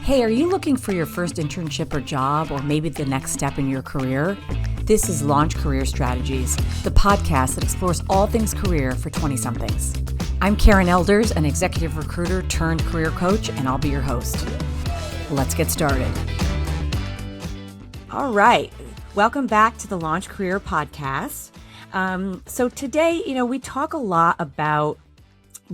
Hey, are you looking for your first internship or job, or maybe the next step in your career? This is Launch Career Strategies, the podcast that explores all things career for 20-somethings. I'm Karen Elders, an executive recruiter turned career coach, and I'll be your host. Let's get started. All right. Welcome back to the Launch Career Podcast. So today, we talk a lot about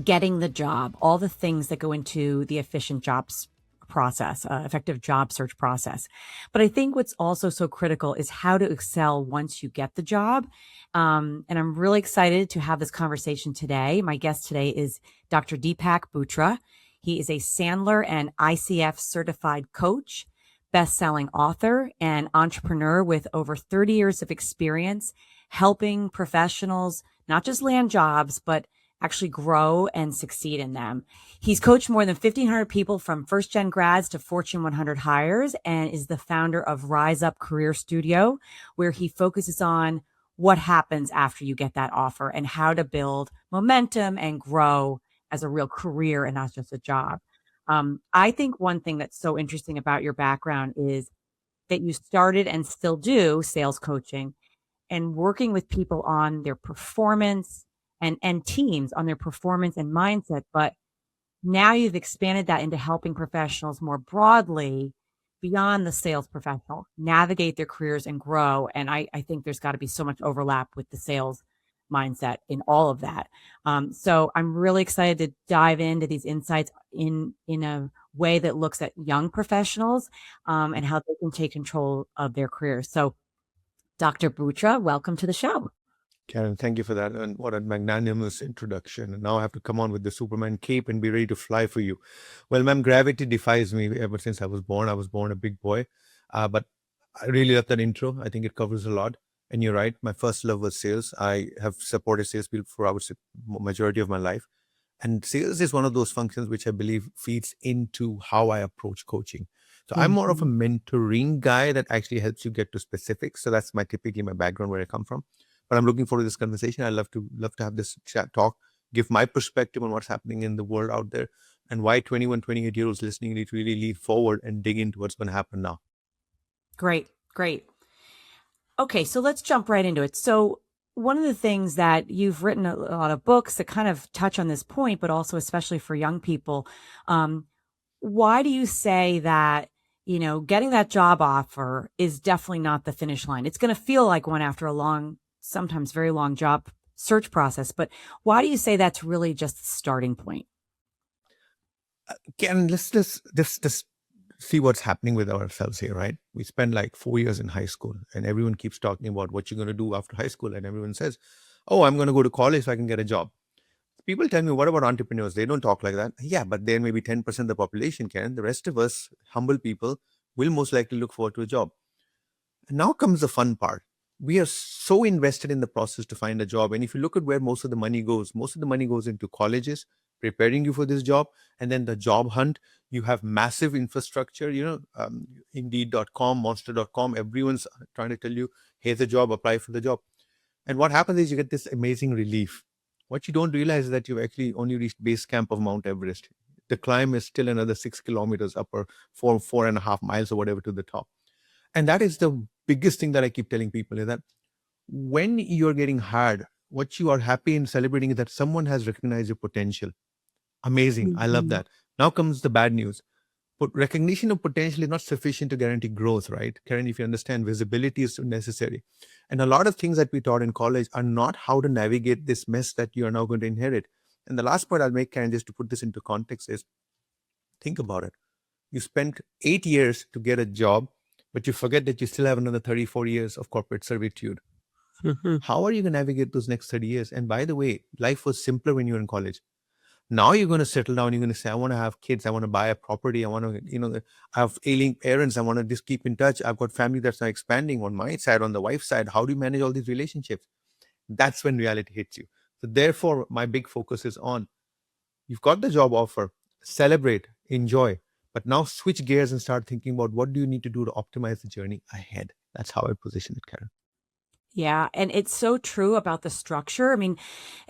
getting the job, all the things that go into the efficient jobs process, effective job search process. But I think what's also so critical is how to excel once you get the job. And I'm really excited to have this conversation today. My guest today is Dr. Deepak Bhootra. He is a Sandler and ICF-certified coach, best-selling author, and entrepreneur with over 30 years of experience helping professionals not just land jobs, but actually grow and succeed in them. He's coached more than 1,500 people from first-gen grads to Fortune 100 hires and is the founder of RISEUP Career Studio, where he focuses on what happens after you get that offer and how to build momentum and grow as a real career and not just a job. I think one thing that's so interesting about your background is that you started and still do sales coaching and working with people on their performance and teams on their performance and mindset. But now you've expanded that into helping professionals more broadly beyond the sales professional navigate their careers and grow. And I think there's got to be so much overlap with the sales mindset in all of that. So I'm really excited to dive into these insights in a way that looks at young professionals and how they can take control of their careers. So Dr. Bhootra, welcome to the show. Karen, thank you for that. And what a magnanimous introduction. And now I have to come on with the Superman cape and be ready to fly for you. Well, ma'am, gravity defies me ever since I was born. I was born a big boy. But I really love that intro. I think it covers a lot. And you're right. My first love was sales. I have supported salespeople for, I would say, majority of my life. And sales is one of those functions which I believe feeds into how I approach coaching. So I'm more of a mentoring guy that actually helps you get to specifics. So that's typically my background, where I come from. But I'm looking forward to this conversation. I love to have this chat talk, give my perspective on what's happening in the world out there and why 21, 28-year-olds listening need to really lead forward and dig into what's going to happen now. Great. Okay, so let's jump right into it. So one of the things that you've written a lot of books that kind of touch on this point, but also especially for young people, why do you say that, getting that job offer is definitely not the finish line? It's going to feel like one after a long, sometimes very long job search process, but why do you say that's really just the starting point? Ken, let's just see what's happening with ourselves here, right? We spend like 4 years in high school and everyone keeps talking about what you're going to do after high school. And everyone says, oh, I'm going to go to college so I can get a job. People tell me, what about entrepreneurs? They don't talk like that. Yeah, but there may be 10% of the population, Ken. The rest of us, humble people, will most likely look forward to a job. And now comes the fun part. We are so invested in the process to find a job. And if you look at where most of the money goes into colleges, preparing you for this job. And then the job hunt, you have massive infrastructure, Indeed.com, Monster.com, everyone's trying to tell you, here's a job, apply for the job. And what happens is you get this amazing relief. What you don't realize is that you've actually only reached base camp of Mount Everest. The climb is still another 6 kilometers up, or 4.5 miles or whatever to the top. And that is the biggest thing that I keep telling people, is that when you're getting hired, what you are happy and celebrating is that someone has recognized your potential. Amazing. I love that. Now comes the bad news. But recognition of potential is not sufficient to guarantee growth, right? Karen, if you understand, visibility is necessary. And a lot of things that we taught in college are not how to navigate this mess that you are now going to inherit. And the last point I'll make, Karen, just to put this into context, is think about it. You spent 8 years to get a job, but you forget that you still have another 34 years of corporate servitude. How are you going to navigate those next 30 years? And by the way, life was simpler when you were in college. Now you're going to settle down. You're going to say, I want to have kids. I want to buy a property. I want to, I have ailing parents. I want to just keep in touch. I've got family that's now expanding on my side, on the wife's side. How do you manage all these relationships? That's when reality hits you. So therefore, my big focus is on, you've got the job offer, celebrate, enjoy, but now switch gears and start thinking about what do you need to do to optimize the journey ahead. That's how I position it, Karen. Yeah. And it's so true about the structure. I mean,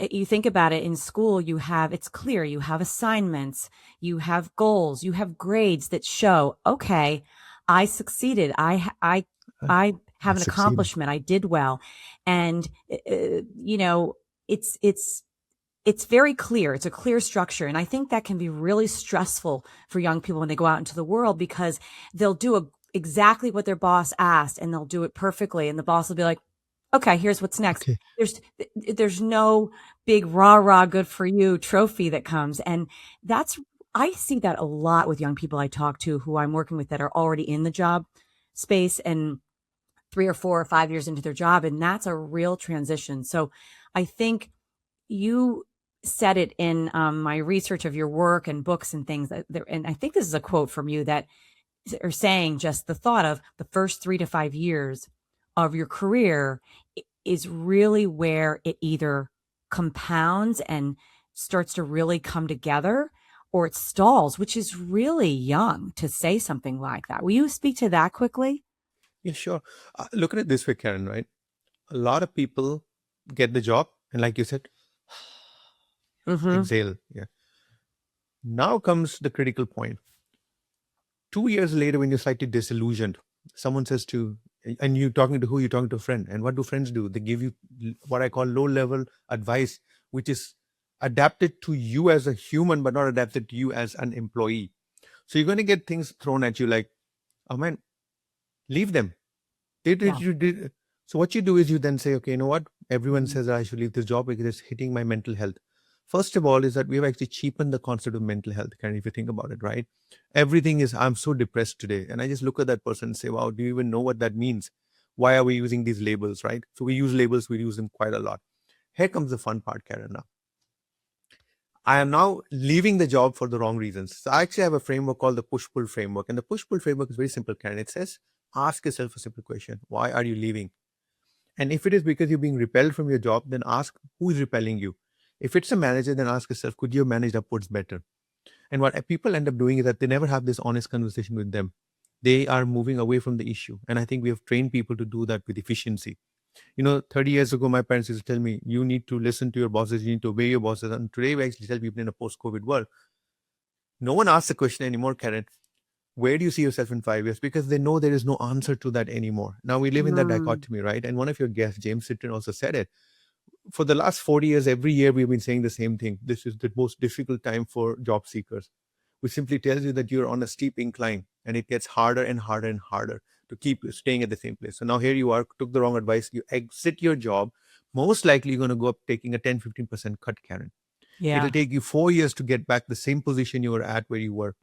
you think about it in school, it's clear, you have assignments, you have goals, you have grades that show, okay, I succeeded. I, I I have an succeeded. accomplishment. I did well. And, you know, it's, it's, it's very clear. It's a clear structure. And I think that can be really stressful for young people when they go out into the world because they'll do exactly what their boss asked and they'll do it perfectly. And the boss will be like, okay, here's what's next. Okay. There's no big rah rah good for you trophy that comes. And that's, I see that a lot with young people I talk to who I'm working with that are already in the job space and 3 or 4 or 5 years into their job. And that's a real transition. So I think you said it in my research of your work and books and things and I think this is a quote from you that are saying just the thought of the first 3 to 5 years of your career is really where it either compounds and starts to really come together or it stalls, which is really young to say something like that. Will you speak to that quickly? Yeah, sure. Look at it this way, Karen, right? A lot of people get the job, and like you said, Mm-hmm. exhale. Yeah. Now comes the critical point. 2 years later, when you're slightly disillusioned, someone says to, and you're talking to who? You're talking to a friend. And what do friends do? They give you what I call low level advice, which is adapted to you as a human, but not adapted to you as an employee. So you're going to get things thrown at you like, oh man, leave them. Yeah. You did. So what you do is you then say, okay, you know what? Everyone says that I should leave this job because it's hitting my mental health. First of all, is that we've actually cheapened the concept of mental health, kind of, if you think about it, right? Everything is, I'm so depressed today. And I just look at that person and say, wow, do you even know what that means? Why are we using these labels, right? So we use labels, we use them quite a lot. Here comes the fun part, Karen. Now, I am now leaving the job for the wrong reasons. So I actually have a framework called the push-pull framework. And the push-pull framework is very simple, Karen. It says, ask yourself a simple question. Why are you leaving? And if it is because you're being repelled from your job, then ask who is repelling you. If it's a manager, then ask yourself, could you have managed upwards better? And what people end up doing is that they never have this honest conversation with them. They are moving away from the issue. And I think we have trained people to do that with efficiency. 30 years ago, my parents used to tell me, you need to listen to your bosses, you need to obey your bosses. And today we actually tell people in a post-COVID world, no one asks the question anymore, Karen, where do you see yourself in 5 years? Because they know there is no answer to that anymore. Now we live in that Mm. dichotomy, right? And one of your guests, James Sitton, also said it. For the last 40 years, every year we've been saying the same thing. This is the most difficult time for job seekers, which simply tells you that you're on a steep incline and it gets harder and harder and harder to keep staying at the same place. So now here you are, took the wrong advice, you exit your job. Most likely you're going to go up taking a 10-15% cut, Karen. It'll Yeah. take you 4 years to get back the same position you were at where you were.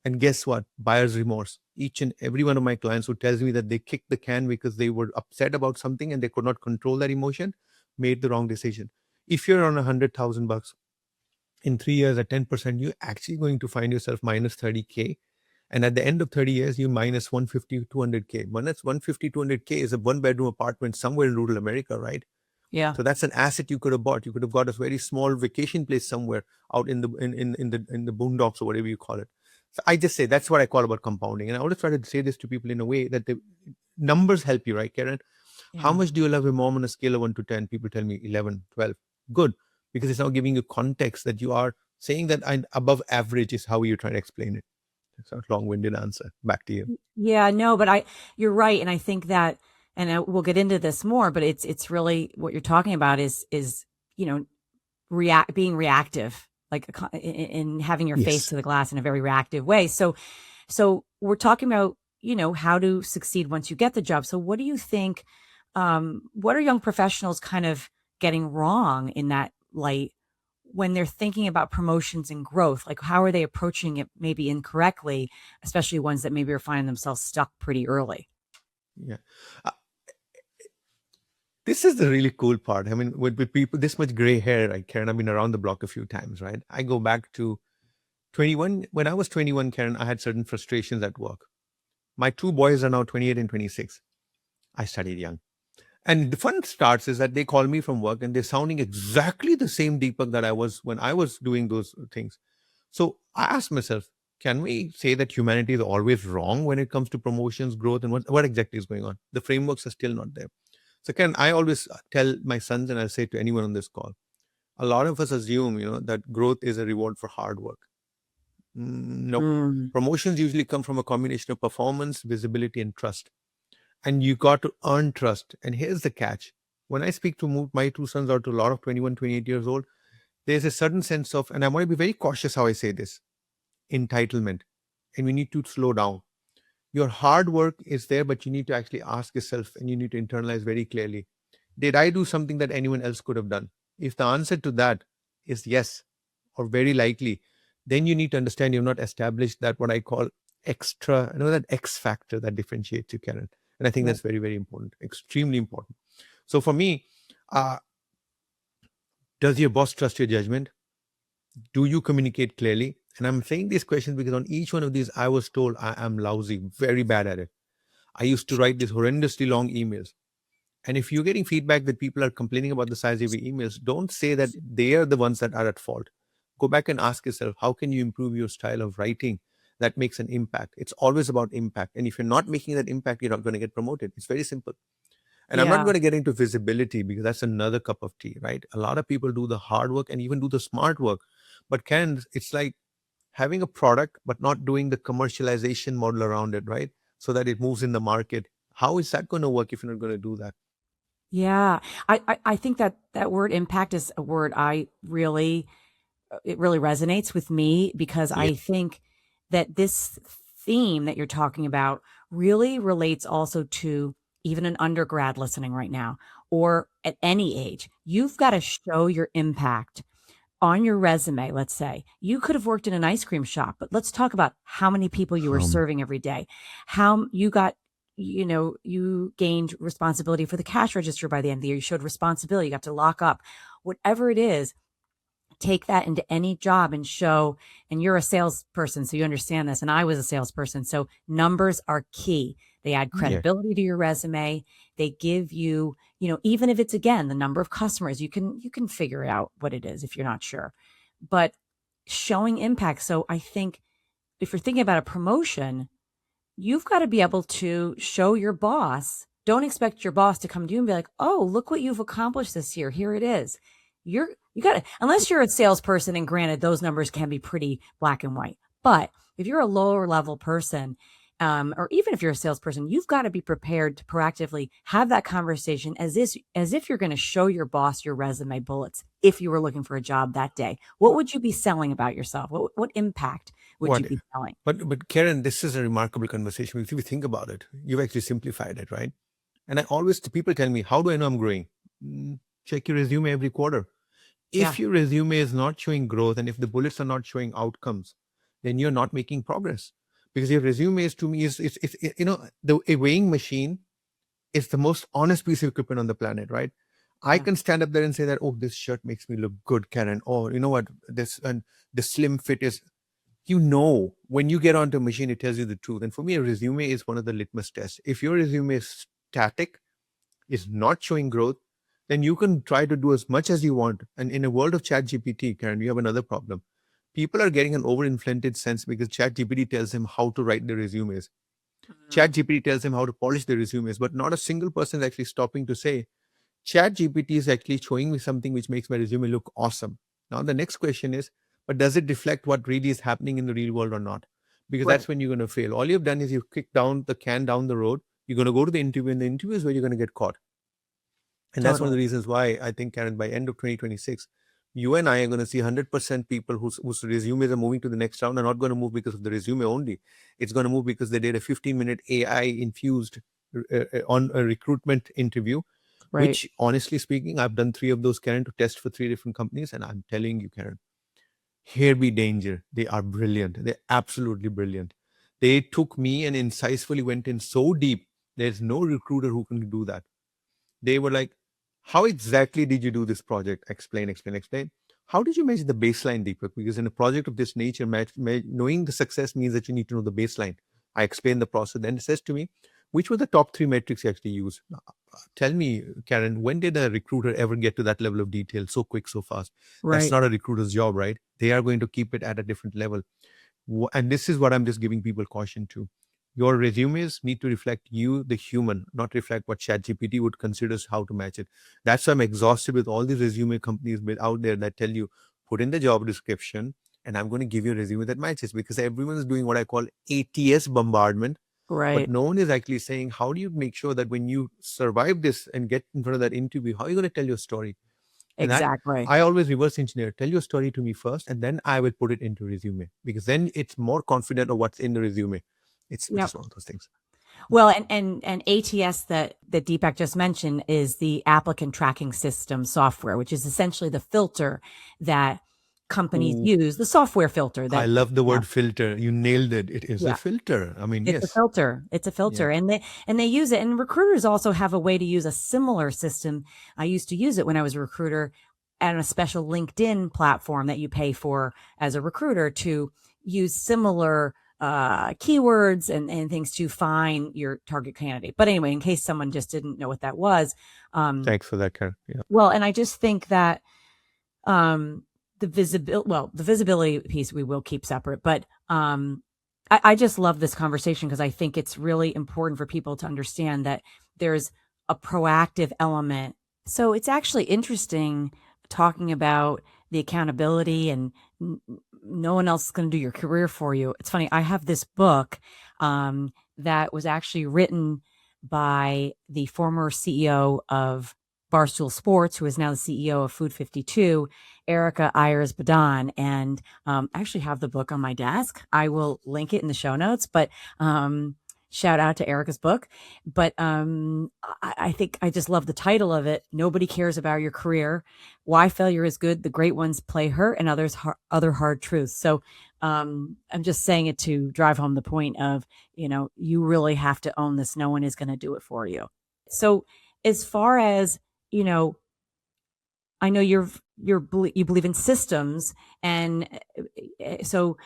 And guess what? Buyer's remorse. Each and every one of my clients who tells me that they kicked the can because they were upset about something and they could not control that emotion, made the wrong decision. If you're on $100,000 in 3 years at 10%, you're actually going to find yourself minus 30K. And at the end of 30 years, you minus 150, 200K. Minus 150, 200K is a one bedroom apartment somewhere in rural America, right? Yeah. So that's an asset you could have bought. You could have got a very small vacation place somewhere out in the in the boondocks or whatever you call it. So I just say that's what I call about compounding. And I always try to say this to people in a way that the numbers help you, right, Karen? How Yeah. much do you love your mom on a scale of 1 to 10? People tell me 11, 12. Good. Because it's now giving you context that you are saying that above average is how you're trying to explain it. It's a long-winded answer. Back to you. Yeah, no, but you're right. And I think that, and we'll get into this more, but it's really what you're talking about is, you know, being reactive, like in having your face Yes. to the glass in a very reactive way. So we're talking about, how to succeed once you get the job. So what do you think, what are young professionals kind of getting wrong in that light when they're thinking about promotions and growth? Like, how are they approaching it maybe incorrectly, especially ones that maybe are finding themselves stuck pretty early? Yeah. Uh, This is the really cool part. I mean, with people this much gray hair, right, Karen? I've been around the block a few times, right? I go back to 21. When I was 21, Karen, I had certain frustrations at work. My two boys are now 28 and 26. I studied young. And the fun starts is that they call me from work and they're sounding exactly the same Deepak that I was when I was doing those things. So I asked myself, can we say that humanity is always wrong when it comes to promotions, growth, and what exactly is going on? The frameworks are still not there. So Ken, I always tell my sons, and I'll say to anyone on this call, a lot of us assume, that growth is a reward for hard work. Nope. Mm, Promotions usually come from a combination of performance, visibility, and trust. And you got to earn trust. And here's the catch. When I speak to my two sons or to a lot of 21, 28 years old, there's a certain sense of, and I want to be very cautious how I say this, entitlement. And we need to slow down. Your hard work is there, but you need to actually ask yourself and you need to internalize very clearly, did I do something that anyone else could have done? If the answer to that is yes, or very likely, then you need to understand you've not established that what I call extra, that X factor that differentiates you, Karen. And I think right. that's very, very important, extremely important. So for me, uh, does your boss trust your judgment? Do you communicate clearly? And I'm saying these questions because on each one of these, I was told I am lousy, very bad at it. I used to write these horrendously long emails. And if you're getting feedback that people are complaining about the size of your emails, don't say that they are the ones that are at fault. Go back and ask yourself, how can you improve your style of writing that makes an impact? It's always about impact. And if you're not making that impact, you're not going to get promoted. It's very simple. And I'm not Yeah. going to get into visibility because that's another cup of tea, right? A lot of people do the hard work and even do the smart work. But it's like having a product, but not doing the commercialization model around it, right? So that it moves in the market. How is that going to work if you're not going to do that? Yeah. I think that that word impact is a word it really resonates with me because Yeah. I think that this theme that you're talking about really relates also to even an undergrad listening right now or at any age. You've got to show your impact on your resume. Let's say you could have worked in an ice cream shop, but let's talk about how many people you were serving every day, how you got, you gained responsibility for the cash register by the end of the year. You showed responsibility, you got to lock up, whatever it is. Take that into any job and show, and you're a salesperson, so you understand this. And I was a salesperson. So numbers are key. They add Yeah. credibility to your resume. They give you, even if it's again, the number of customers, you can figure out what it is if you're not sure, but showing impact. So I think if you're thinking about a promotion, you've got to be able to show your boss. Don't expect your boss to come to you and be like, "Oh, look what you've accomplished this year. Here it is." You got to, unless you're a salesperson, and granted, those numbers can be pretty black and white. But if you're a lower level person, or even if you're a salesperson, you've got to be prepared to proactively have that conversation as if you're going to show your boss your resume bullets. If you were looking for a job that day, what would you be selling about yourself? What impact would you What? be selling? But Karen, this is a remarkable conversation. If you think about it, you've actually simplified it, right? And I always, people tell me, how do I know I'm growing? Check your resume every quarter. Yeah. If your resume is not showing growth and if the bullets are not showing outcomes, then you're not making progress. Because your resume is, to me, a weighing machine is the most honest piece of equipment on the planet, right? I Yeah. can stand up there and say that, oh, this shirt makes me look good, Karen. Oh, you know what? The slim fit is, when you get onto a machine, it tells you the truth. And for me, a resume is one of the litmus tests. If your resume is static, is not showing growth, then you can try to do as much as you want. And in a world of chat GPT, Karen, you have another problem. People are getting an overinflated sense because chat GPT tells them how to write their resumes. Chat Mhm. GPT tells them how to polish their resumes, but not a single person is actually stopping to say, chat GPT is actually showing me something which makes my resume look awesome. Now the next question is, but does it reflect what really is happening in the real world or not? Because Right. that's when you're going to fail. All you've done is you've kicked down the can down the road. You're going to go to the interview, and the interview is where you're going to get caught. And that's one of Totally. the reasons why I think, Karen, by end of 2026, you and I are going to see 100% people whose resumes are moving to the next round are not going to move because of the resume only. It's going to move because they did a 15-minute AI infused on a recruitment interview, Right. which honestly speaking, I've done 3 of those, Karen, to test for 3 different companies. And I'm telling you, Karen, here be danger. They are brilliant. They're absolutely brilliant. They took me and incisively went in so deep. There's no recruiter who can do that. They were like, how exactly did you do this project? Explain, explain, explain. How did you measure the baseline, Deepak? Because in a project of this nature, knowing the success means that you need to know the baseline. I explained the process. Then it says to me, which were the top 3 metrics you actually use? Tell me, Karen, when did a recruiter ever get to that level of detail so quick, so fast? That's Right. not a recruiter's job, right? They are going to keep it at a different level. And this is what I'm just giving people caution to. Your resumes need to reflect you, the human, not reflect what ChatGPT would consider how to match it. That's why I'm exhausted with all these resume companies out there that tell you, put in the job description, and I'm going to give you a resume that matches, because everyone is doing what I call ATS bombardment. But Right. no one is actually saying, how do you make sure that when you survive this and get in front of that interview, how are you going to tell your story? And that Exactly. I always reverse engineer. Tell your story to me first, and then I will put it into resume, because then it's more confident of what's in the resume. It's Yep. just one of those things. Well, and ATS that Deepak just mentioned is the applicant tracking system software, which is essentially the filter that companies Ooh, use, the software filter I that, love the yeah, word filter. You nailed it. It is a yeah, filter. I mean, it's a yes. filter. It's a Yeah. filter. And they use it. And recruiters also have a way to use a similar system. I used to use it when I was a recruiter, and a special LinkedIn platform that you pay for as a recruiter to use similar keywords and things to find your target candidate. But anyway, in case someone just didn't know what that was, Thanks for that, Karen. Yeah. well, and I just think that the visibility piece we will keep separate, but I just love this conversation because I think it's really important for people to understand that there's a proactive element. So it's actually interesting talking about the accountability and no one else is going to do your career for you. It's funny. I have this book that was actually written by the former CEO of Barstool Sports, who is now the CEO of Food 52, Erica Ayers Badon, and I actually have the book on my desk. I will link it in the show notes, but shout out to Erica's book. But I think I just love the title of it. Nobody cares about your career. Why failure is good. The great ones play hurt and other hard truths. So I'm just saying it to drive home the point of, you really have to own this. No one is going to do it for you. So as far as, I know you believe in systems, and so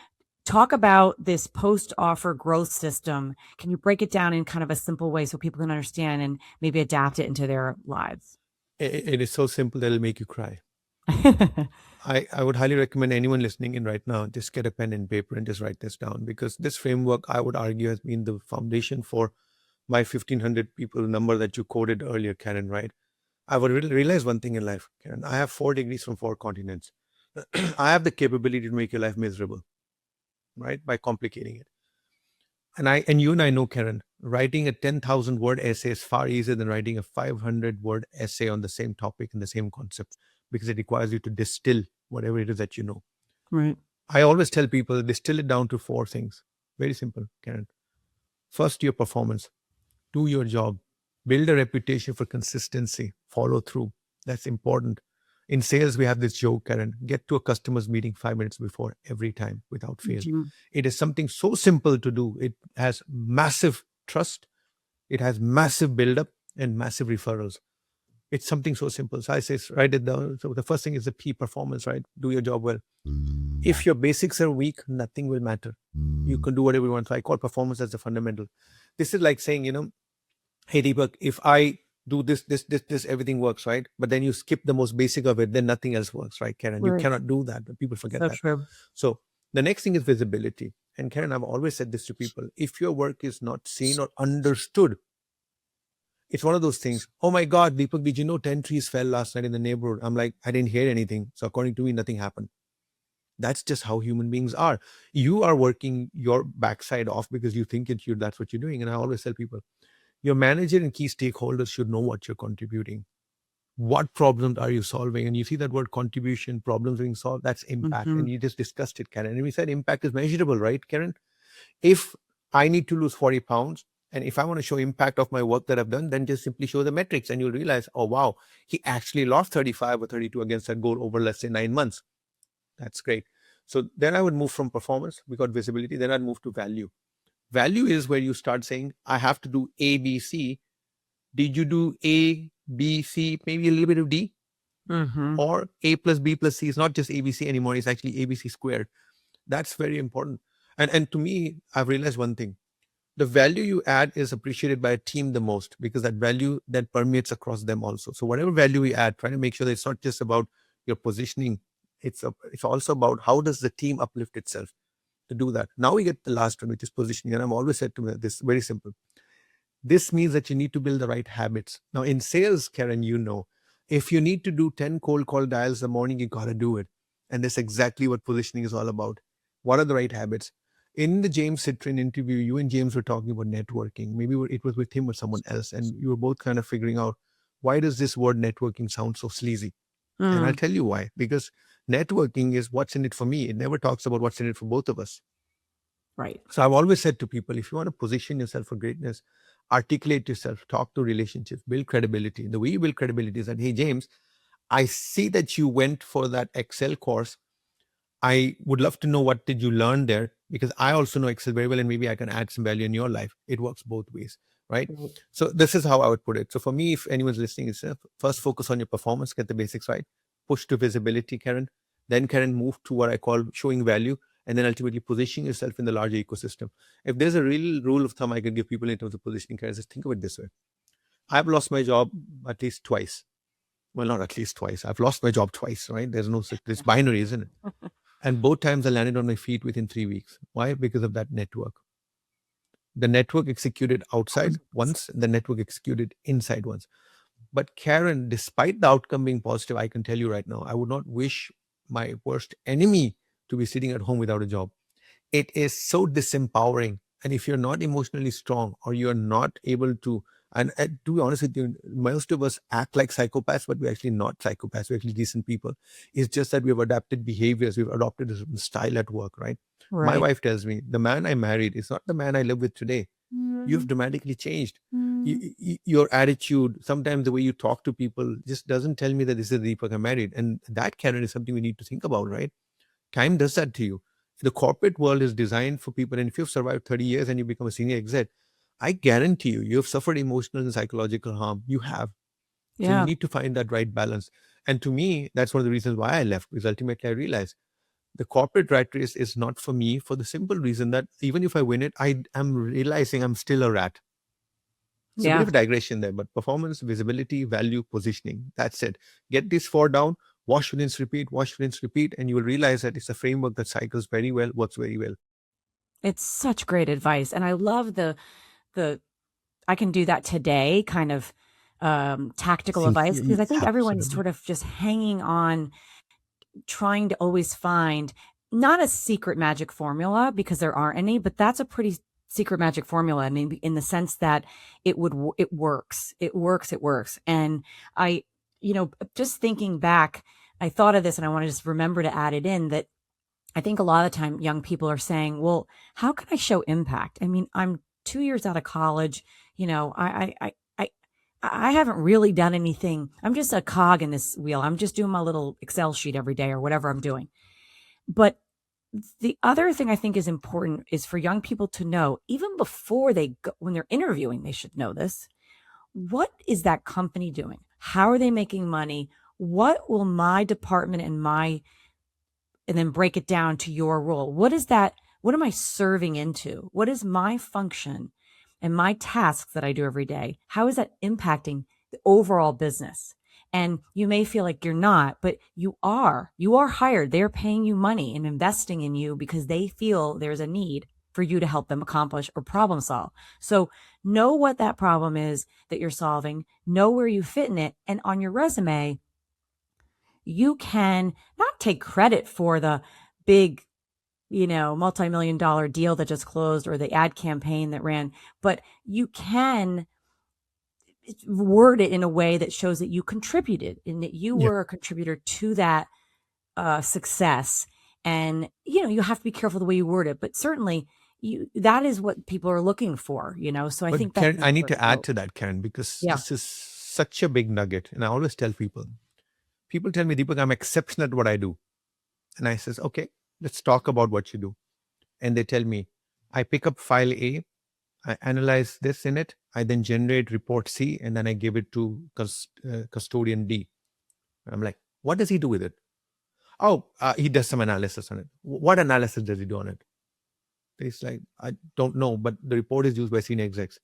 talk about this post-offer growth system. Can you break it down in kind of a simple way so people can understand and maybe adapt it into their lives? It is so simple that it'll make you cry. I would highly recommend anyone listening in right now, just get a pen and paper and just write this down, because this framework, I would argue, has been the foundation for my 1,500 people number that you quoted earlier, Karen, right? I would realize one thing in life, Karen. I have 4 degrees from 4 continents. I have the capability to make your life miserable, right? By complicating it. And you and I know, Karen, writing a 10,000 word essay is far easier than writing a 500 word essay on the same topic and the same concept, because it requires you to distill whatever it is that you know. Right. I always tell people, distill it down to 4 things. Very simple, Karen. First, your performance. Do your job. Build a reputation for consistency. Follow through. That's important. In sales, we have this joke, Karen. Get to a customer's meeting 5 minutes before every time without fail. Mhm. It is something so simple to do. It has massive trust. It has massive buildup and massive referrals. It's something so simple. So I say, write it down. So the first thing is the P, performance, right? Do your job well. If your basics are weak, nothing will matter. You can do whatever you want. So I call performance as the fundamental. This is like saying, hey, Deepak, if I do this, everything works, right? But then you skip the most basic of it, then nothing else works, right, Karen? You Right. cannot do that, but people forget So that. true. So the next thing is visibility. And Karen, I've always said this to people. If your work is not seen or understood, it's one of those things. Oh my God, Deepak, did you know 10 trees fell last night in the neighborhood? I'm like, I didn't hear anything. So according to me, nothing happened. That's just how human beings are. You are working your backside off because you think that's what you're doing. And I always tell people, your manager and key stakeholders should know what you're contributing. What problems are you solving? And you see that word contribution, problems being solved, that's impact. Mhm. And you just discussed it, Karen. And we said impact is measurable, right, Karen? If I need to lose 40 pounds, and if I want to show impact of my work that I've done, then just simply show the metrics and you'll realize, oh, wow, he actually lost 35 or 32 against that goal over, let's say, 9 months. That's great. So then I would move from performance, we got visibility, then I'd move to value. Value is where you start saying, I have to do A, B, C. Did you do A, B, C, maybe a little bit of D? Mhm. Or A plus B plus C is not just ABC anymore, it's actually ABC squared. That's very important. And to me, I've realized one thing. The value you add is appreciated by a team the most, because that value that permeates across them also. So whatever value we add, try to make sure that it's not just about your positioning. It's also about how does the team uplift itself. to do that. Now we get the last one, which is positioning. And I've always said to me this very simple. This means that you need to build the right habits. Now in sales, Karen, if you need to do 10 cold call dials in the morning, you got to do it. And that's exactly what positioning is all about. What are the right habits? In the James Citrin interview, you and James were talking about networking. Maybe it was with him or someone else. And you were both kind of figuring out, why does this word networking sound so sleazy? And I'll tell you why. Because networking is what's in it for me. It never talks about what's in it for both of us. Right. So I've always said to people, if you want to position yourself for greatness, articulate yourself, talk to relationships, build credibility. The way you build credibility is that, hey, James, I see that you went for that Excel course. I would love to know, what did you learn there? Because I also know Excel very well, and maybe I can add some value in your life. It works both ways, right? So this is how I would put it. So for me, if anyone's listening, is first focus on your performance, get the basics right, push to visibility, Karen. Then, Karen, move to what I call showing value, and then ultimately positioning yourself in the larger ecosystem. If there's a real rule of thumb I can give people in terms of positioning, Karen, just think of it this way. I've lost my job at least twice. Well, not at least twice. I've lost my job twice, right? There's no such, it's binary, isn't it? And both times I landed on my feet within 3 weeks. Why? Because of that network. The network executed outside once, the network executed inside once. But Karen, despite the outcome being positive, I can tell you right now, I would not wish my worst enemy to be sitting at home without a job. It is so disempowering. And if you're not emotionally strong, or you're not able to, and to be honest with you, most of us act like psychopaths, but we're actually not psychopaths. We're actually decent people. It's just that we've adapted behaviors. We've adopted a certain style at work, right? My wife tells me, the man I married is not the man I live with today. You've dramatically changed. Your attitude, sometimes the way you talk to people, just doesn't tell me that this is the Deepak I married. And that, Karen, is something we need to think about, right? Time does that to you. The corporate world is designed for people, and if you've survived 30 years and you become a senior exec, I guarantee you've suffered emotional and psychological harm. You have. So you need to find that right balance. And to me, that's one of the reasons why I left, because ultimately I realized the corporate rat race is not for me, for the simple reason that even if I win it, I am realizing I'm still a rat. It's a bit of a digression there, but performance, visibility, value, positioning, that's it. Get these 4 down, wash, rinse, repeat, and you will realize that it's a framework that cycles very well, works very well. It's such great advice. And I love the I can do that today kind of tactical advice, because I think everyone's sort of just hanging on, trying to always find not a secret magic formula, because there aren't any, but that's a pretty secret magic formula. I mean, in the sense that it works. And I, just thinking back, I thought of this, and I want to just remember to add it in, that I think a lot of the time young people are saying, well, how can I show impact? I mean, I'm 2 years out of college. I haven't really done anything. I'm just a cog in this wheel. I'm just doing my little Excel sheet every day or whatever I'm doing. But the other thing I think is important is for young people to know, even before they go, when they're interviewing, they should know this. What is that company doing? How are they making money? What will my department and then break it down to your role? What is that? What am I serving into? What is my function and my tasks that I do every day? How is that impacting the overall business? And you may feel like you're not, but you are hired. They're paying you money and investing in you because they feel there's a need for you to help them accomplish or problem solve. So know what that problem is that you're solving, know where you fit in it. And on your resume, you can not take credit for the big, multi-million-dollar deal that just closed or the ad campaign that ran, but you can word it in a way that shows that you contributed and that you were a contributor to that success. And, you have to be careful the way you word it, but certainly that is what people are looking for, So I think Karen, I need to add to that, Karen, because this is such a big nugget. And I always tell people tell me, Deepak, I'm exceptional at what I do. And I says, okay, let's talk about what you do. And they tell me, I pick up file A, I analyze this in it, I then generate report C, and then I give it to custodian D. I'm like, what does he do with it? Oh, he does some analysis on it. What analysis does he do on it? He's like, I don't know, but the report is used by senior execs.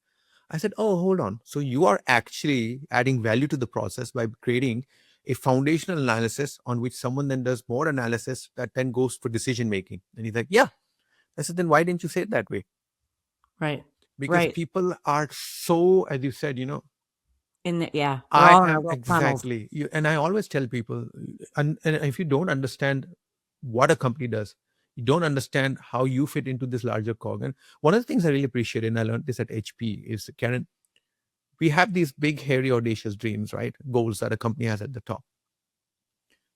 I said, oh, hold on. So you are actually adding value to the process by creating a foundational analysis on which someone then does more analysis that then goes for decision making. And he's like, yeah. I said, then why didn't you say it that way? Right. Because Right. people are so, as you said, Yeah. We're I all in our am little funnels. exactly. And I always tell people, and if you don't understand what a company does, you don't understand how you fit into this larger cog. And one of the things I really appreciate, and I learned this at HP, is Karen, we have these big, hairy, audacious dreams, right? Goals that a company has at the top.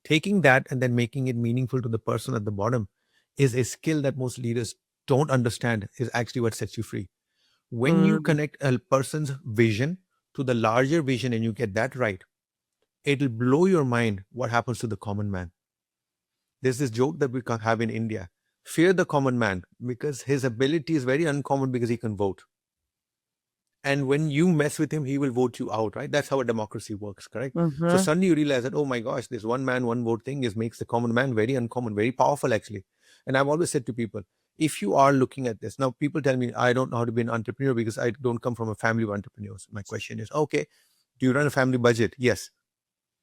Taking that and then making it meaningful to the person at the bottom is a skill that most leaders don't understand, is actually what sets you free. When you Mm, connect a person's vision to the larger vision and you get that right, it'll blow your mind what happens to the common man. There's this joke that we can have in India: fear the common man because his ability is very uncommon because he can vote. And when you mess with him, he will vote you out, right? That's how a democracy works, correct? So mm-hmm. suddenly you realize that, oh my gosh, this one man, one vote thing makes the common man very uncommon, very powerful, actually. And I've always said to people, if you are looking at this, now people tell me I don't know how to be an entrepreneur because I don't come from a family of entrepreneurs. My question is, okay, do you run a family budget? Yes.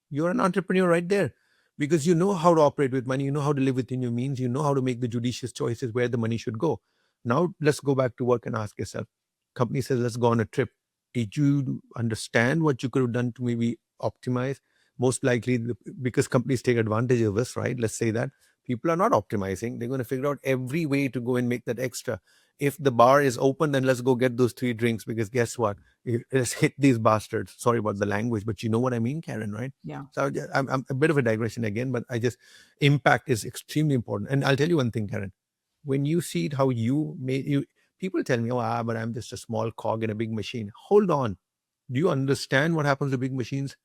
You're an entrepreneur right there because you know how to operate with money, you know how to live within your means, you know how to make the judicious choices where the money should go. Now let's go back to work and ask yourself. Company says let's go on a trip. Did you understand what you could have done to maybe optimize? Most likely because companies take advantage of us, right? Let's say that people are not optimizing. They're going to figure out every way to go and make that extra. If the bar is open, then let's go get those 3 drinks because guess what? Let's hit these bastards. Sorry about the language, but you know what I mean, Karen, right? Yeah. So I'm a bit of a digression again, but impact is extremely important. And I'll tell you one thing, Karen, when you see it, how you made you, people tell me, oh, but I'm just a small cog in a big machine. Hold on. Do you understand what happens to big machines?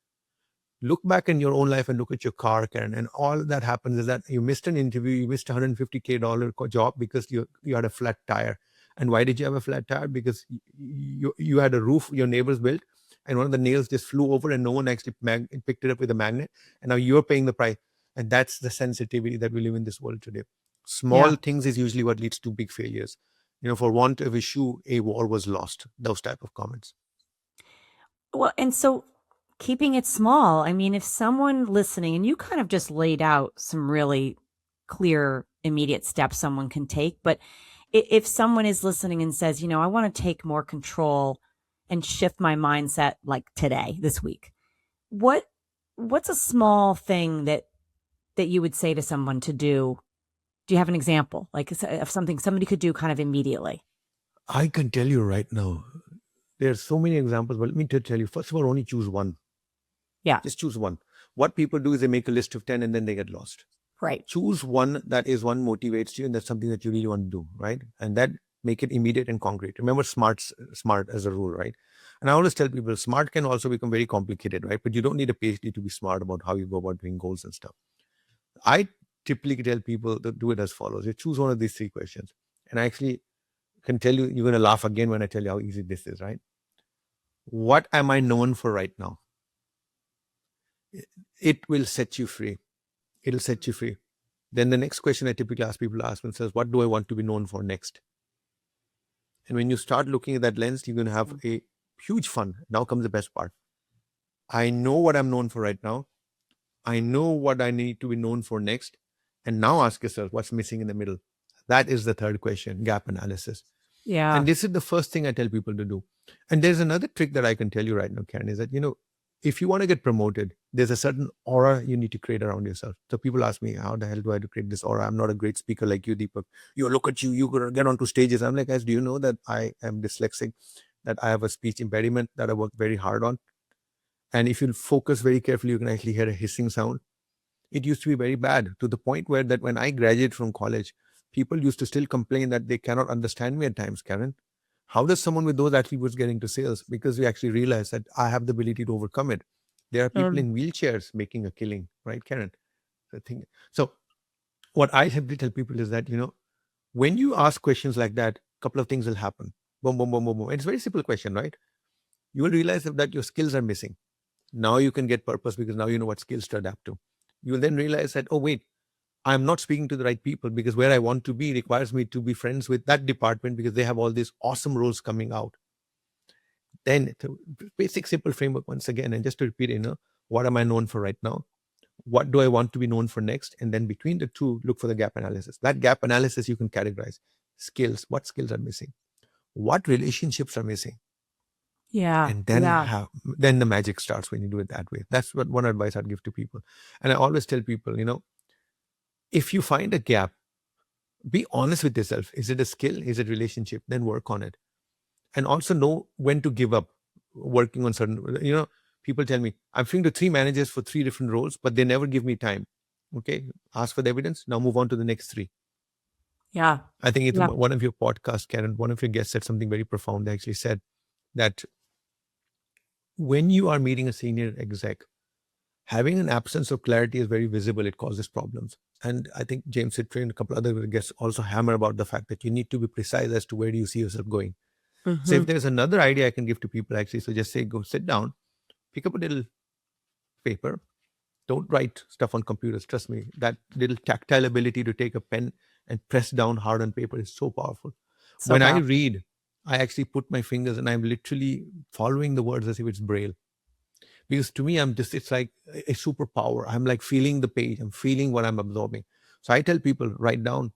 Look back in your own life and look at your car, Karen, and all that happens is that you missed an interview, you missed $150K job because you had a flat tire. And why did you have a flat tire? Because you had a roof your neighbors built, and one of the nails just flew over, and no one actually picked it up with a magnet, and now you're paying the price. And that's the sensitivity that we live in this world today. Yeah. Small things is usually what leads to big failures. For want of a shoe, a war was lost. Those type of comments. Well, and so keeping it small, I mean, if someone listening, and you kind of just laid out some really clear, immediate steps someone can take, but if someone is listening and says, I want to take more control and shift my mindset like today, this week, what what's a small thing that you would say to someone to do? Do you have an example, like of something somebody could do kind of immediately? I can tell you right now, there are so many examples, but let me tell you, first of all, only choose one. Yeah. Just choose one. What people do is they make a list of 10 and then they get lost. Right. Choose one that is one motivates you and that's something that you really want to do, right? And that make it immediate and concrete. Remember smart as a rule, right? And I always tell people smart can also become very complicated, right? But you don't need a PhD to be smart about how you go about doing goals and stuff. I typically tell people to do it as follows. You choose one of these 3 questions. And I actually can tell you, you're going to laugh again when I tell you how easy this is, right? What am I known for right now? It will set you free. It'll set you free. Then the next question I typically ask people to ask themselves, what do I want to be known for next? And when you start looking at that lens, you're going to have a huge fun. Now comes the best part. I know what I'm known for right now. I know what I need to be known for next. And now ask yourself, what's missing in the middle? That is the third question, gap analysis. Yeah. And this is the first thing I tell people to do. And there's another trick that I can tell you right now, Karen, is that, if you want to get promoted, there's a certain aura you need to create around yourself. So people ask me, how the hell do I create this aura? I'm not a great speaker like you, Deepak. Look at you, you get onto stages. I'm like, guys, do you know that I am dyslexic, that I have a speech impediment that I work very hard on? And if you focus very carefully, you can actually hear a hissing sound. It used to be very bad to the point where that when I graduated from college, people used to still complain that they cannot understand me at times, Karen. How does someone with those attributes get into sales? Because we actually realize that I have the ability to overcome it. There are people in wheelchairs making a killing, right, Karen? So what I simply tell people is that, when you ask questions like that, a couple of things will happen. Boom, boom, boom, boom, boom. It's a very simple question, right? You will realize that your skills are missing. Now you can get purpose because now you know what skills to adapt to. You will then realize that, oh, wait, I'm not speaking to the right people because where I want to be requires me to be friends with that department because they have all these awesome roles coming out. Then the basic simple framework once again, and just to repeat, what am I known for right now? What do I want to be known for next? And then between the two, look for the gap analysis. That gap analysis you can categorize. skills. What skills are missing? What relationships are missing? Yeah. And then Yeah. then the magic starts when you do it that way. That's what one advice I'd give to people. And I always tell people, if you find a gap, be honest with yourself. Is it a skill? Is it relationship? Then work on it. And also know when to give up working on certain, people tell me, I'm speaking to 3 managers for 3 different roles, but they never give me time. Okay, ask for the evidence. Now move on to the next 3. Yeah. I think it's Yeah. one of your podcasts, Karen, one of your guests said something very profound. They actually said that when you are meeting a senior exec, having an absence of clarity is very visible. It causes problems. And I think James Citry and a couple other guests also hammer about the fact that you need to be precise as to where do you see yourself going. So if there's another idea I can give to people, actually, so just say, go sit down, pick up a little paper. Don't write stuff on computers. Trust me, that little tactile ability to take a pen and press down hard on paper is so powerful. So When I powerful. read, I actually put my fingers and I'm literally following the words as if it's braille. Because to me, it's like a superpower. I'm like feeling the page. I'm feeling what I'm absorbing. So I tell people, write down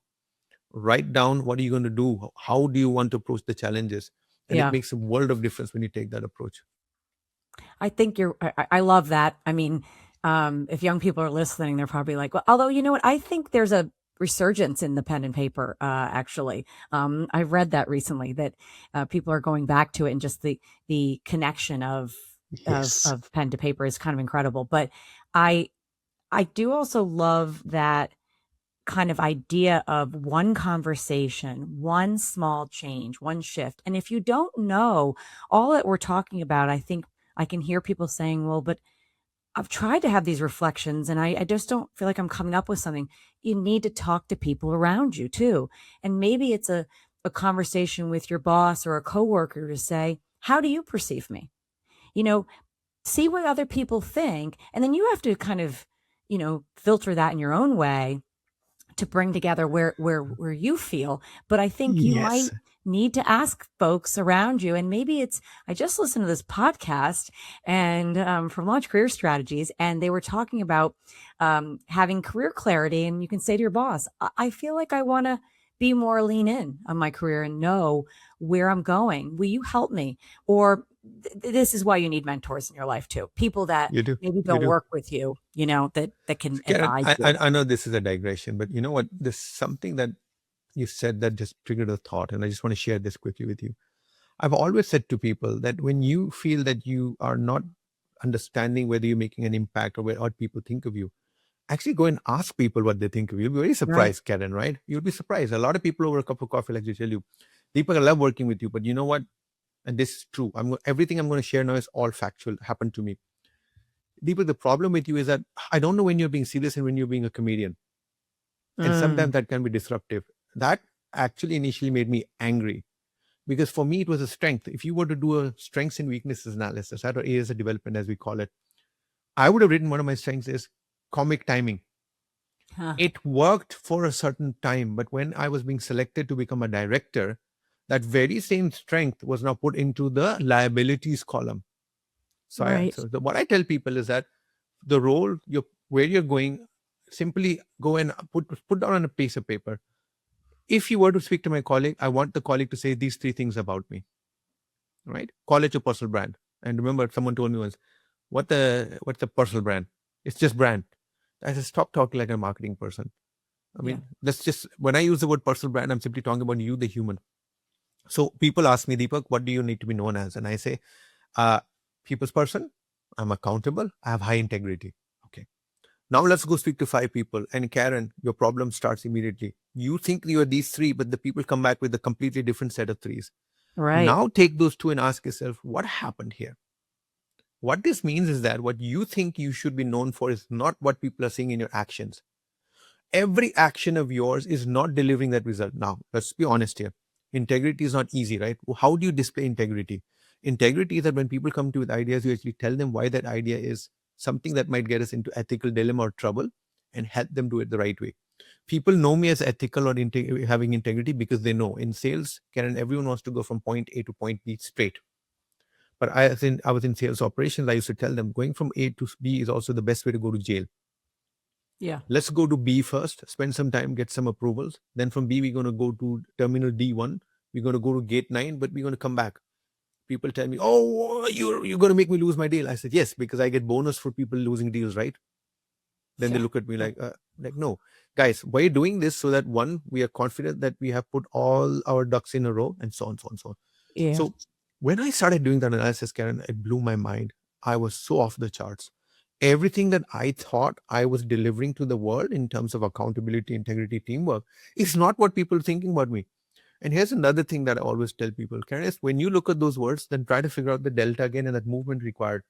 what are you going to do? How do you want to approach the challenges? And it Yeah. makes a world of difference when you take that approach. I think I love that. I mean, if young people are listening, they're probably like, well, although, you know what? I think there's a resurgence in the pen and paper, actually. I read that recently that people are going back to it, and just the connection Yes. of pen to paper is kind of incredible. But I, I do also love that kind of idea of one conversation, one small change, one shift. And if you don't know all that we're talking about, I think I can hear people saying, well, but I've tried to have these reflections and I just don't feel like I'm coming up with something. You need to talk to people around you too. And maybe it's a conversation with your boss or a coworker to say, how do you perceive me? You know, see what other people think. And then you have to kind of, filter that in your own way to bring together where you feel. But I think you might Yes. need to ask folks around you. And maybe it's, I just listened to this podcast and from Launch Career Strategies, and they were talking about having career clarity. And you can say to your boss, I feel like I want to be more lean in on my career and know where I'm going. Will you help me? Or this is why you need mentors in your life too. People that You do. maybe You don't do. work with you, that can Karen, advise I, you. I I know this is a digression, but you know what? There's something that you said that just triggered a thought, and I just want to share this quickly with you. I've always said to people that when you feel that you are not understanding whether you're making an impact or what people think of you, actually go and ask people what they think of you. You'll be very Right. surprised, Karen, right? You'll be surprised. A lot of people over a cup of coffee like to tell you, Deepak, I love working with you, but you know what? And this is true. Everything I'm going to share now is all factual, happened to me. Deepak, the problem with you is that I don't know when you're being serious and when you're being a comedian. And sometimes that can be disruptive. That actually initially made me angry because for me, it was a strength. If you were to do a strengths and weaknesses analysis, or areas of development, as we call it, I would have written one of my strengths is comic timing. Huh. It worked for a certain time, but when I was being selected to become a director, that very same strength was now put into the liabilities column. Right. What I tell people is that the role where you're going, simply go and put down on a piece of paper. If you were to speak to my colleague, I want the colleague to say these 3 things about me. Right? Call it your personal brand. And remember, someone told me once, what's the personal brand? It's just brand. I said, stop talking like a marketing person. I Yeah. mean, that's just, when I use the word personal brand, I'm simply talking about you, the human. So people ask me, Deepak, what do you need to be known as? And I say, people's person, I'm accountable, I have high integrity. Okay. Now let's go speak to 5 people. And Karen, your problem starts immediately. You think you are these 3, but the people come back with a completely different set of 3s. Right. Now take those 2 and ask yourself, what happened here? What this means is that what you think you should be known for is not what people are seeing in your actions. Every action of yours is not delivering that result. Now, let's be honest here. Integrity is not easy, right? How do you display integrity? Integrity is that when people come to you with ideas, you actually tell them why that idea is something that might get us into ethical dilemma or trouble and help them do it the right way. People know me as ethical or having integrity because they know in sales, Karen, everyone wants to go from point A to point B straight. But I was in sales operations. I used to tell them going from A to B is also the best way to go to jail. Yeah. Let's go to B first, spend some time, get some approvals. Then from B, we're going to go to terminal D1. We're going to go to gate 9, but we're going to come back. People tell me, oh, you're going to make me lose my deal. I said, yes, because I get bonus for people losing deals, right? Then they Yeah. look at me like, no, guys, why are you doing this? So that one, we are confident that we have put all our ducks in a row, and so on, so on, so on. Yeah. So when I started doing that analysis, Karen, it blew my mind. I was so off the charts. Everything that I thought I was delivering to the world in terms of accountability, integrity, teamwork is not what people are thinking about me. And here's another thing that I always tell people, Karen, is when you look at those words, then try to figure out the delta again and that movement required.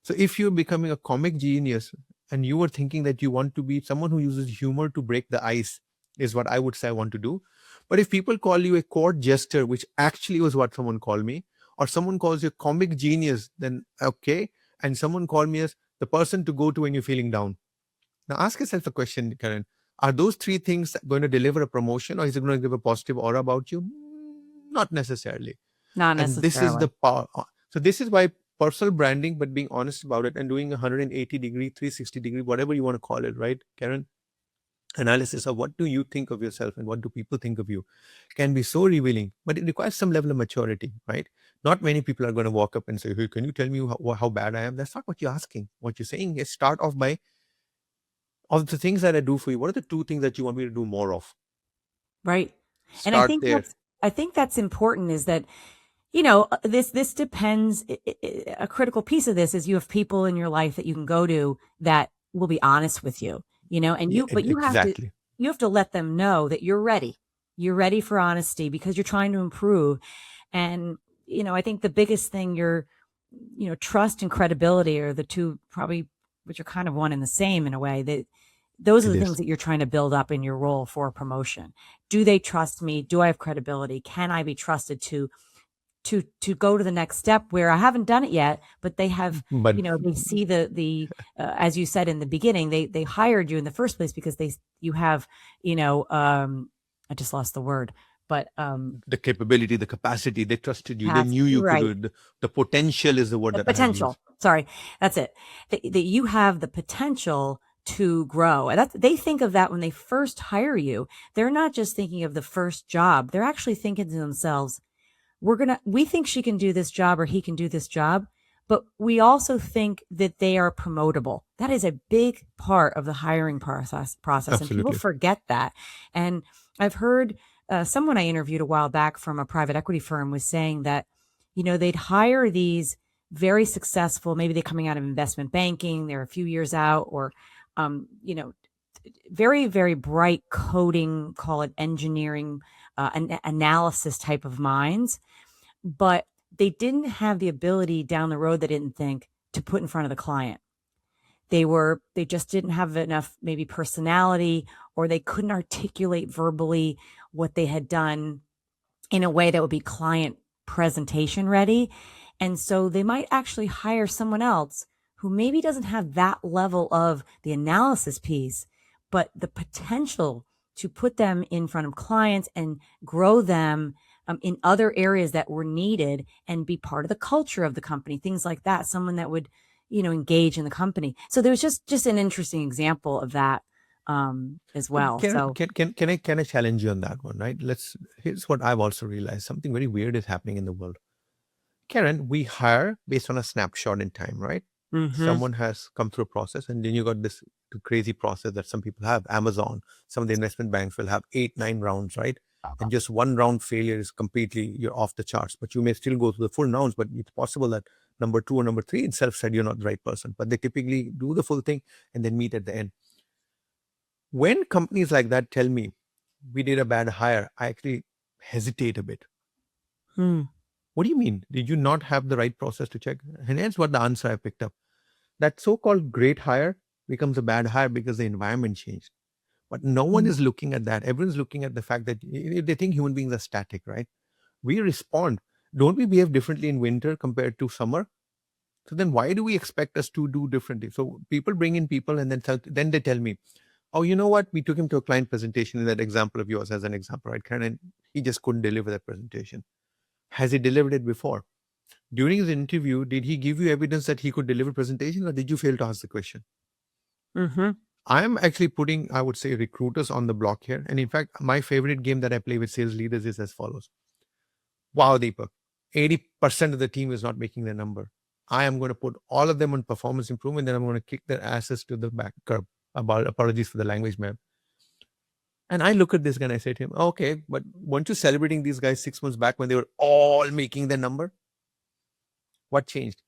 So if you're becoming a comic genius and you were thinking that you want to be someone who uses humor to break the ice, is what I would say I want to do. But if people call you a court jester, which actually was what someone called me, or someone calls you a comic genius, then okay. And someone called me as the person to go to when you're feeling down. Now ask yourself a question, Karen. Are those three things going to deliver a promotion, or is it going to give a positive aura about you? Not necessarily. Not And this is necessarily. the power. So this is why personal branding, but being honest about it and doing 180-degree, 360-degree, whatever you want to call it, right, Karen? Analysis of what do you think of yourself and what do people think of you can be so revealing, but it requires some level of maturity, right? Not many people are going to walk up and say, hey, can you tell me how bad I am? That's not what you're asking. What you're saying is start off by, of the things that I do for you, what are the two things that you want me to do more of? Right. And Start there. I think that's important is that, this depends. A critical piece of this is you have people in your life that you can go to that will be honest with you, and Yeah, but exactly. you have to let them know that you're ready. You're ready for honesty because you're trying to improve. And, I think the biggest thing trust and credibility are the two probably, which are kind of one and the same in a way, that those are It the is. things that you're trying to build up in your role for a promotion. Do they trust me? Do I have credibility? Can I be trusted to go to the next step where I haven't done it yet, but they have, But they see the as you said in the beginning, they hired you in the first place because you have, I just lost the word, but the capability, the capacity, they trusted you. They path, knew you could do right. it. The potential is the word The that I have used. potential. Sorry, that's it. That you have the potential to grow. And they think of that when they first hire you. They're not just thinking of the first job. They're actually thinking to themselves, we think she can do this job or he can do this job, but we also think that they are promotable. That is a big part of the hiring process. And people Absolutely. forget that. And I've heard someone I interviewed a while back from a private equity firm was saying that, they'd hire these very successful, maybe they're coming out of investment banking, they're a few years out, or, very, very bright coding, call it engineering, analysis type of minds, but they didn't have the ability down the road, they didn't think, to put in front of the client. They just didn't have enough maybe personality, or they couldn't articulate verbally what they had done in a way that would be client presentation ready. And so they might actually hire someone else who maybe doesn't have that level of the analysis piece, but the potential to put them in front of clients and grow them in other areas that were needed and be part of the culture of the company, things like that. Someone that would, engage in the company. So there was just an interesting example of that as well. So Can I challenge you on that one, right? Here's what I've also realized. Something very weird is happening in the world. Karen, we hire based on a snapshot in time, right? mhm. Someone has come through a process, and then you got this crazy process that some people have. Amazon, some of the investment banks will have 8, 9 rounds, right? And just one round failure is completely, you're off the charts. But you may still go through the full rounds, but it's possible that number 2 or number 3 itself said you're not the right person. But they typically do the full thing and then meet at the end. When companies like that tell me we did a bad hire, I actually hesitate a bit. Hmm. What do you mean? Did you not have the right process to check? And here's what the answer I picked up. That so-called great hire becomes a bad hire because the environment changed. But no one is looking at that. Everyone's looking at the fact that they think human beings are static, right? We respond. Don't we behave differently in winter compared to summer? So then why do we expect us to do differently? So people bring in people and then they tell me, oh, you know what? We took him to a client presentation in that example of yours as an example, right, Karen? And he just couldn't deliver that presentation. Has he delivered it before? During his interview, did he give you evidence that he could deliver presentation, or did you fail to ask the question? Mm-hmm. I'm actually putting, I would say, recruiters on the block here. And in fact, my favorite game that I play with sales leaders is as follows. Wow, Deepak, 80% of the team is not making their number. I am going to put all of them on performance improvement, then I'm going to kick their asses to the back curb. Apologies for the language, ma'am. And I look at this guy and I say to him, okay, but weren't you celebrating these guys 6 months back when they were all making their number? What changed?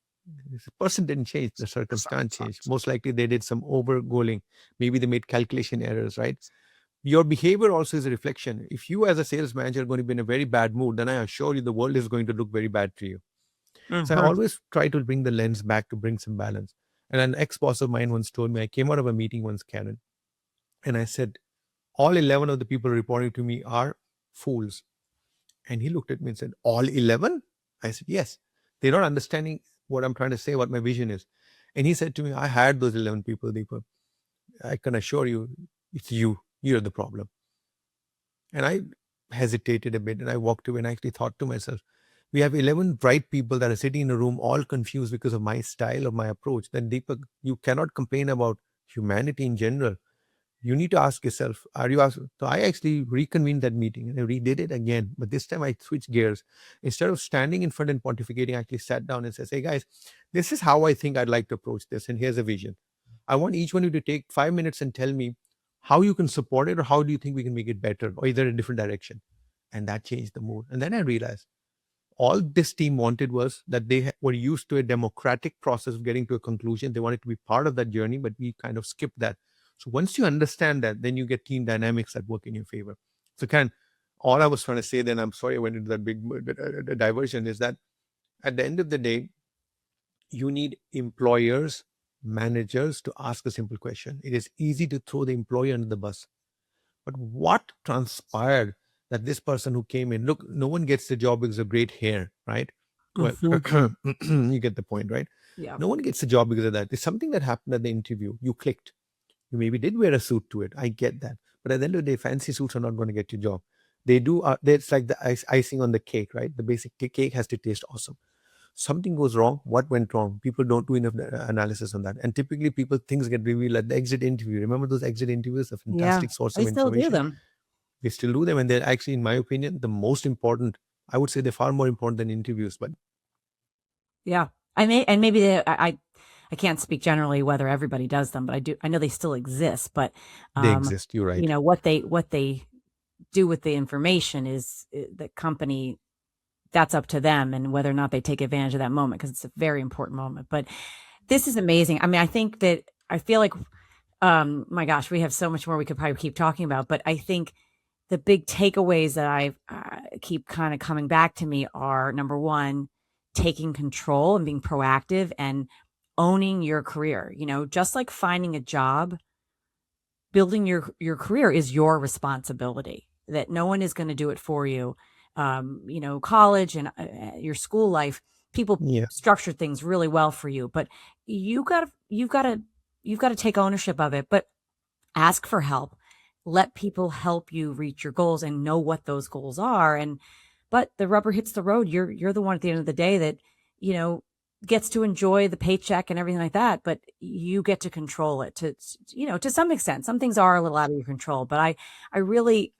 The person didn't change, the circumstance changed. Most likely they did some overgoaling. Maybe they made calculation errors, right? Your behavior also is a reflection. If you as a sales manager are going to be in a very bad mood, then I assure you the world is going to look very bad to you. So I always try to bring the lens back to bring some balance. And an ex-boss of mine once told me, I came out of a meeting once, Karen, and I said, all 11 of the people reporting to me are fools. And he looked at me and said, all 11? I said, yes. They're not understanding what I'm trying to say, what my vision is. And he said to me, I had those 11 people, Deepak. I can assure you, it's you. You're the problem. And I hesitated a bit and I walked away and I actually thought to myself, we have 11 bright people that are sitting in a room all confused because of my style, of my approach. Then Deepak, you cannot complain about humanity in general. You need to ask yourself, are you asking? So I actually reconvened that meeting and I redid it again. But this time I switched gears. Instead of standing in front and pontificating, I actually sat down and said, hey guys, this is how I think I'd like to approach this. And here's a vision. I want each one of you to take 5 minutes and tell me how you can support it or how do you think we can make it better or either a different direction. And that changed the mood. And then I realized all this team wanted was that they were used to a democratic process of getting to a conclusion. They wanted to be part of that journey, but we kind of skipped that. So once you understand that, then you get team dynamics that work in your favor. So all I was trying to say then, I'm sorry I went into that big diversion, is that at the end of the day, you need employers, managers to ask a simple question. It is easy to throw the employee under the bus. But what transpired that this person who came in, look, no one gets the job because of great hair, right? Well, you get the point, right? Yeah. No one gets the job because of that. There's something that happened at the interview. You clicked. You maybe did wear a suit to it. I get that. But at the end of the day, fancy suits are not going to get your job. They do. It's like the icing on the cake, right? The basic cake has to taste awesome. Something goes wrong. What went wrong? People don't do enough analysis on that. And typically things get revealed at the exit interview. Remember those exit interviews? A fantastic source I of still do information. them. They still do them. And they're actually, in my opinion, the most important. I would say they're far more important than interviews. But yeah, maybe I can't speak generally whether everybody does them, but I know they still exist. But they exist. You're right. What they do with the information is the company. That's up to them and whether or not they take advantage of that moment, because it's a very important moment. But this is amazing. I mean, I feel like, my gosh, we have so much more we could probably keep talking about. But I think the big takeaways that I keep kind of coming back to me are, number one, taking control and being proactive and owning your career. Just like finding a job, building your career is your responsibility, that no one is going to do it for you. College and your school life, people structure things really well for you, but you've got to take ownership of it, but ask for help. Let people help you reach your goals and know what those goals are. But the rubber hits the road. You're the one at the end of the day that, gets to enjoy the paycheck and everything like that, but you get to control it to some extent. Some things are a little out of your control, but I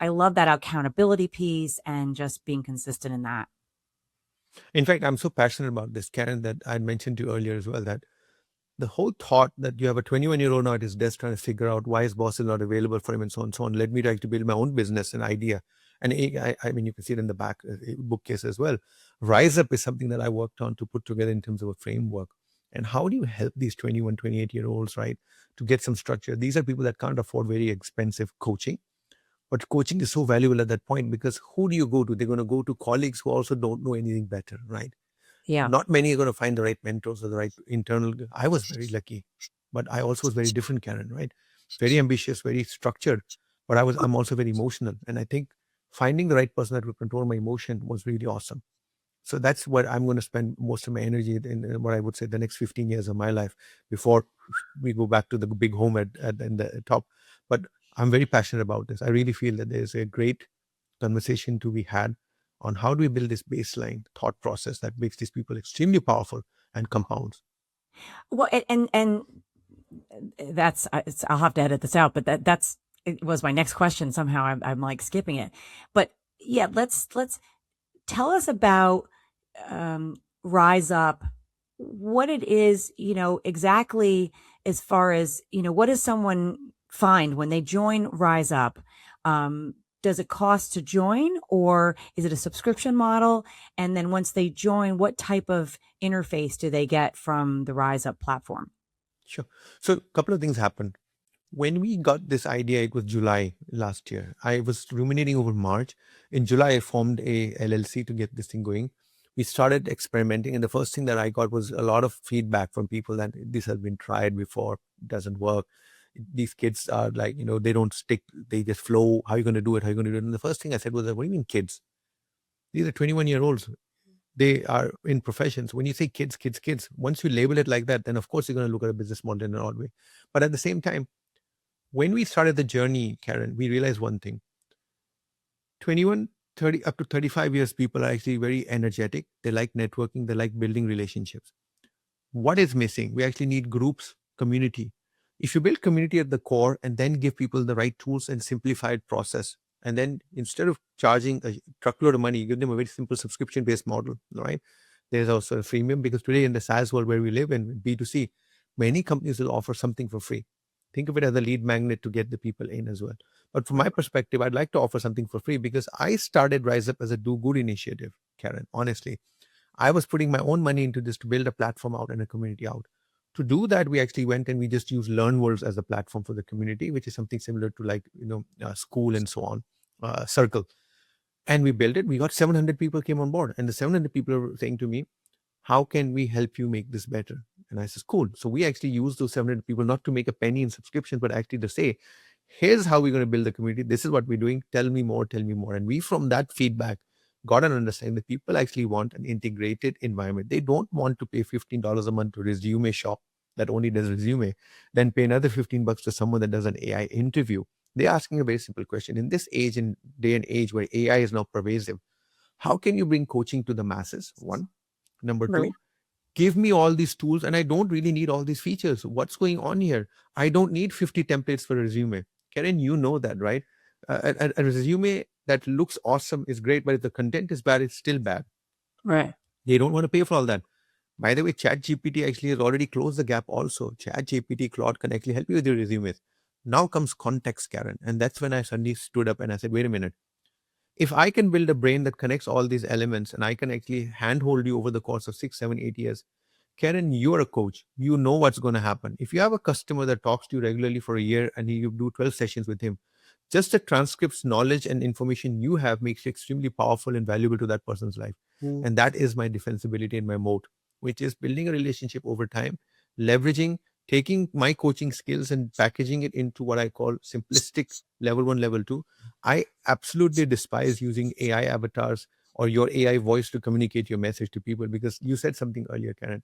love that accountability piece and just being consistent in that. In fact, I'm so passionate about this, Karen, that I mentioned to you earlier as well, that the whole thought that you have a 21-year-old now at his desk trying to figure out why his boss is not available for him and so on led me to actually build my own business and idea. And I mean, you can see it in the back bookcase as well. RISEUP is something that I worked on to put together in terms of a framework. And how do you help these 21, 28-year-olds, right, to get some structure? These are people that can't afford very expensive coaching. But coaching is so valuable at that point, because who do you go to? They're going to go to colleagues who also don't know anything better, right? Yeah. Not many are going to find the right mentors or the right internal. I was very lucky, but I also was very different, Karen, right? Very ambitious, very structured, but I'm also very emotional. And I think finding the right person that would control my emotion was really awesome. So that's what I'm going to spend most of my energy in what I would say the next 15 years of my life before we go back to the big home at the top. But I'm very passionate about this. I really feel that there's a great conversation to be had on how do we build this baseline thought process that makes these people extremely powerful and compounds. Well, and I'll have to edit this out, but that's it was my next question. Somehow I'm like skipping it, but yeah, let's tell us about Rise Up, what it is, exactly, as far as, what does someone find when they join Rise Up? Does it cost to join, or is it a subscription model? And then once they join, what type of interface do they get from the Rise Up platform? Sure. So a couple of things happened. When we got this idea, it was July last year. I was ruminating over March. In July, I formed a LLC to get this thing going. We started experimenting, and the first thing that I got was a lot of feedback from people that this has been tried before, doesn't work. These kids are like, they don't stick, they just flow. How are you going to do it? How are you going to do it? And the first thing I said was, what do you mean kids? These are 21-year-olds. They are in professions. When you say kids, once you label it like that, then of course you're going to look at a business model in an odd way. But at the same time, when we started the journey, Karen, we realized one thing. 21, 30, up to 35 years, people are actually very energetic. They like networking. They like building relationships. What is missing? We actually need groups, community. If you build community at the core and then give people the right tools and simplified process, and then instead of charging a truckload of money, you give them a very simple subscription-based model, right? There's also a freemium, because today in the SaaS world where we live in, B2C, many companies will offer something for free. Think of it as a lead magnet to get the people in as well. But from my perspective, I'd like to offer something for free, because I started RiseUp as a do-good initiative, Karen, honestly. I was putting my own money into this to build a platform out and a community out. To do that, we actually went and we just used LearnWorlds as a platform for the community, which is something similar to like, school and so on, Circle. And we built it. We got 700 people came on board, and the 700 people are saying to me, how can we help you make this better? And I says, cool. So we actually use those 700 people not to make a penny in subscription, but actually to say, here's how we're going to build the community. This is what we're doing. Tell me more, tell me more. And we, from that feedback, got an understanding that people actually want an integrated environment. They don't want to pay $15 a month to resume shop that only does resume, then pay another $15 to someone that does an AI interview. They're asking a very simple question. In this age and day and age where AI is now pervasive, how can you bring coaching to the masses? One. Number Right. two, give me all these tools, and I don't really need all these features. What's going on here? I don't need 50 templates for a resume. Karen, you know that, right? A resume that looks awesome is great, but if the content is bad, it's still bad. Right. They don't want to pay for all that. By the way, ChatGPT actually has already closed the gap also. ChatGPT, Claude can actually help you with your resumes. Now comes context, Karen. And that's when I suddenly stood up and I said, wait a minute. If I can build a brain that connects all these elements and I can actually handhold you over the course of 6, 7, 8 years, Karen, you're a coach. You know what's going to happen. If you have a customer that talks to you regularly for a year and you do 12 sessions with him, just the transcripts, knowledge, and information you have makes you extremely powerful and valuable to that person's life. And that is my defensibility and my moat, which is building a relationship over time, leveraging, taking my coaching skills and packaging it into what I call simplistic level 1, level 2. I absolutely despise using AI avatars or your AI voice to communicate your message to people, because you said something earlier, Karen.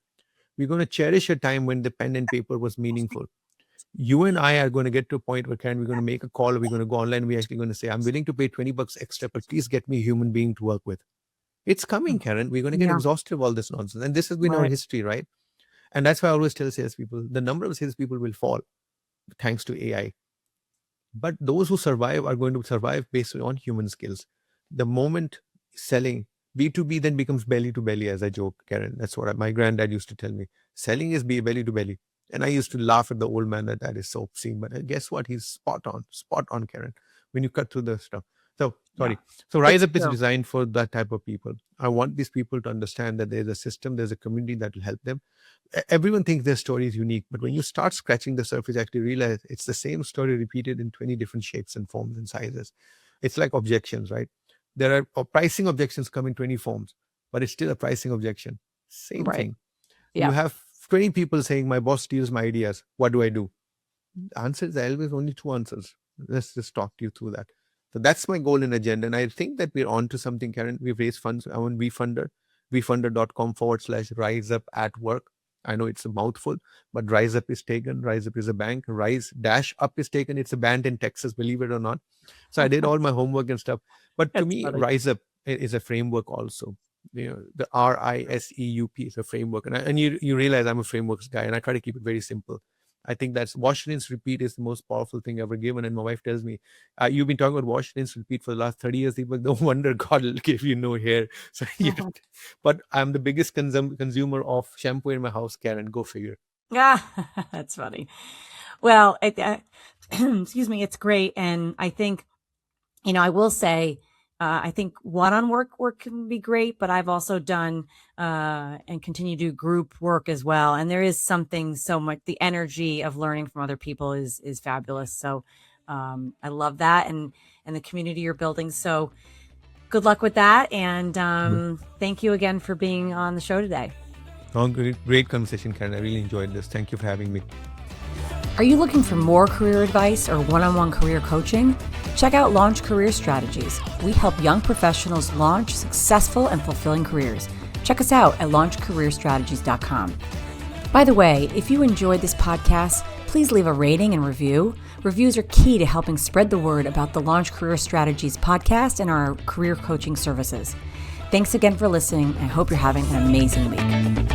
We're going to cherish a time when the pen and paper was meaningful. You and I are going to get to a point where, Karen, we're going to make a call, we're going to go online, we're actually going to say, I'm willing to pay $20 extra, but please get me a human being to work with. It's coming, Karen. We're going to get Yeah. exhausted of all this nonsense. And this has been our Right. history, right? And that's why I always tell salespeople, the number of salespeople will fall thanks to AI. But those who survive are going to survive based on human skills. The moment selling, B2B then becomes belly to belly, as I joke, Karen. That's what my granddad used to tell me. Selling is belly to belly. And I used to laugh at the old man that is so obscene. But guess what? He's spot on, Karen, when you cut through the stuff. So, sorry. Yeah. So It's RiseUp is true. designed for that type of people. I want these people to understand that there's a system, there's a community that will help them. Everyone thinks their story is unique, but when you start scratching the surface, you actually realize it's the same story repeated in 20 different shapes and forms and sizes. It's like objections, right? There are pricing objections come in 20 forms, but it's still a pricing objection. Same Right. thing. You Yeah. have 20 people saying, my boss steals my ideas. What do I do? The answer is always only two answers. Let's just talk to you through that. So that's my goal and agenda. And I think that we're on to something, Karen. We've raised funds. I want WeFunder, wefunder.com/riseup at work. I know it's a mouthful, but RiseUp is taken. RiseUp is a bank. Rise-up is taken. It's a band in Texas, believe it or not. So I did all my homework and stuff. But to That's me, funny. RiseUp is a framework also. The RISEUP is a framework. And you realize I'm a frameworks guy, and I try to keep it very simple. I think that's wash, rinse, repeat is the most powerful thing ever given. And my wife tells me, you've been talking about wash, rinse, repeat for the last 30 years. Deepak, no wonder God will give you no hair. So, yeah. But I'm the biggest consumer of shampoo in my house, Karen. Go figure. Yeah, that's funny. Well, excuse me, it's great. And I think, I will say, I think one-on-one work can be great, but I've also done and continue to do group work as well. And there is something so much, the energy of learning from other people is fabulous. So I love that and the community you're building. So good luck with that. And thank you again for being on the show today. Oh, great conversation, Karen. I really enjoyed this. Thank you for having me. Are you looking for more career advice or one-on-one career coaching? Check out Launch Career Strategies. We help young professionals launch successful and fulfilling careers. Check us out at launchcareerstrategies.com. By the way, if you enjoyed this podcast, please leave a rating and review. Reviews are key to helping spread the word about the Launch Career Strategies podcast and our career coaching services. Thanks again for listening. I hope you're having an amazing week.